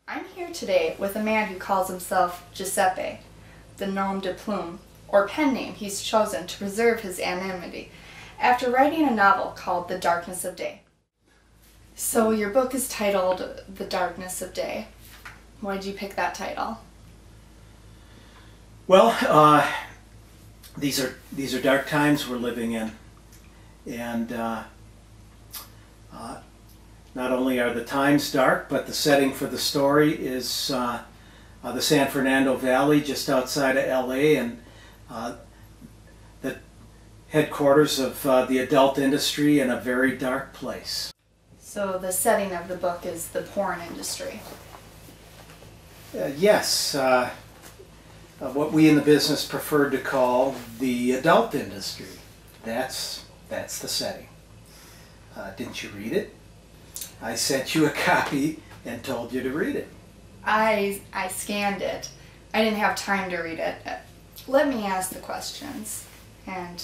I'm here today with a man who calls himself Giuseppe, the nom de plume, or pen name he's chosen to preserve his anonymity, after writing a novel called The Darkness of Day. So your book is titled The Darkness of Day. Why did you pick that title? Well, these are dark times we're living in, and not only are the times dark, but the setting for the story is the San Fernando Valley, just outside of LA, and the headquarters of the adult industry in a very dark place. So the setting of the book is the porn industry. Yes, what we in the business prefer to call the adult industry. That's the setting. Didn't you read it? I sent you a copy and told you to read it. I scanned it. I didn't have time to read it. Let me ask the questions, and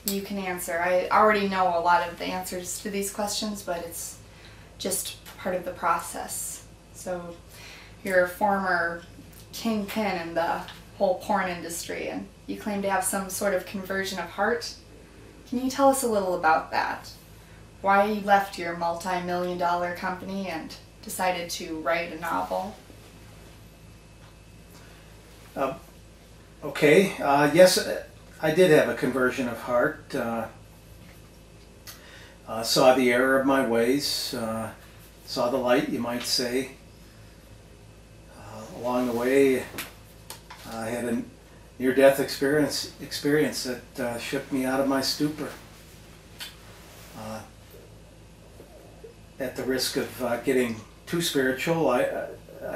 you can answer. I already know a lot of the answers to these questions, but it's just part of the process. So you're a former kingpin in the whole porn industry, and you claim to have some sort of conversion of heart. Can you tell us a little about that? Why you left your multi-million-dollar company and decided to write a novel? Okay, yes, I did have a conversion of heart. Saw the error of my ways, saw the light, you might say. Along the way, I had a near-death experience that shook me out of my stupor. At the risk of getting too spiritual, I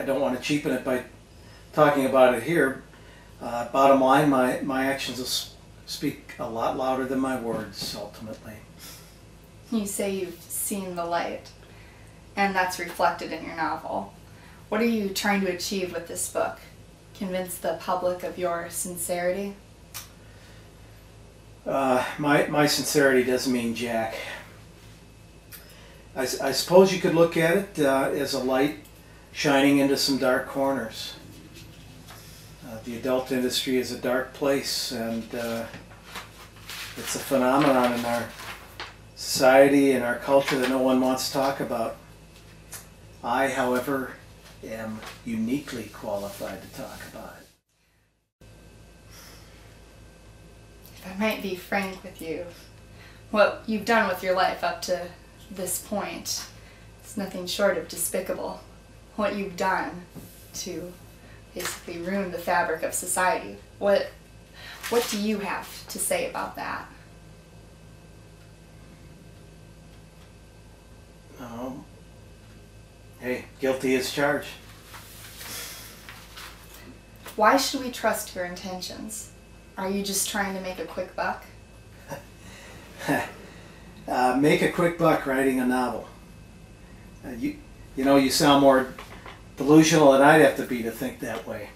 don't want to cheapen it by talking about it here. Bottom line, my actions will speak a lot louder than my words, ultimately. You say you've seen the light, and that's reflected in your novel. What are you trying to achieve with this book? Convince the public of your sincerity? My sincerity doesn't mean jack. I suppose you could look at it as a light shining into some dark corners. The adult industry is a dark place, and it's a phenomenon in our society and our culture that no one wants to talk about. I, however, am uniquely qualified to talk about it. If I might be frank with you, what you've done with your life up to this point is nothing short of despicable. What you've done to basically ruin the fabric of society. What do you have to say about that? Hey, guilty as charged. Why should we trust your intentions? Are you just trying to make a quick buck? Make a quick buck writing a novel. You know, you sound more delusional than I'd have to be to think that way.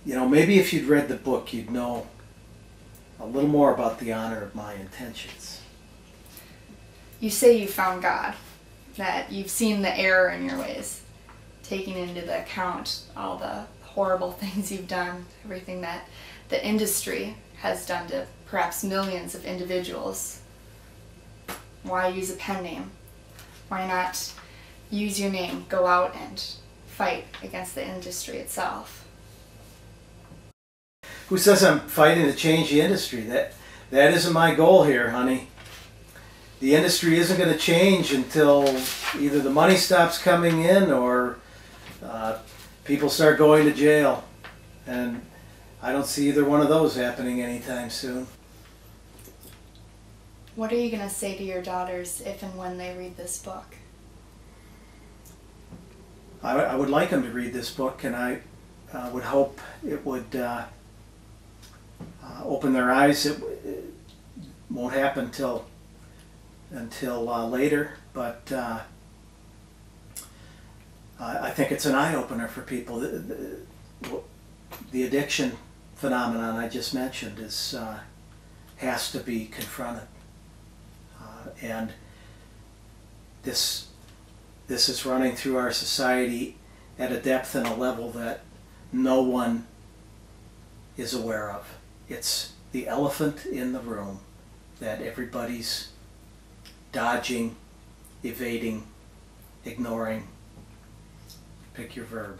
You know, maybe if you'd read the book, you'd know a little more about the honor of my intentions. You say you found God, that you've seen the error in your ways, taking into the account all the horrible things you've done, everything that the industry has done to perhaps millions of individuals. Why use a pen name? Why not use your name, go out and fight against the industry itself? Who says I'm fighting to change the industry? That isn't my goal here, honey. The industry isn't going to change until either the money stops coming in or people start going to jail. And I don't see either one of those happening anytime soon. What are you going to say to your daughters if and when they read this book? I would like them to read this book, and I would hope it would open their eyes. It won't happen until later, but I think it's an eye-opener for people. The addiction phenomenon I just mentioned has to be confronted, and this This is running through our society at a depth and a level that no one is aware of. It's the elephant in the room that everybody's dodging, evading, ignoring. Pick your verb.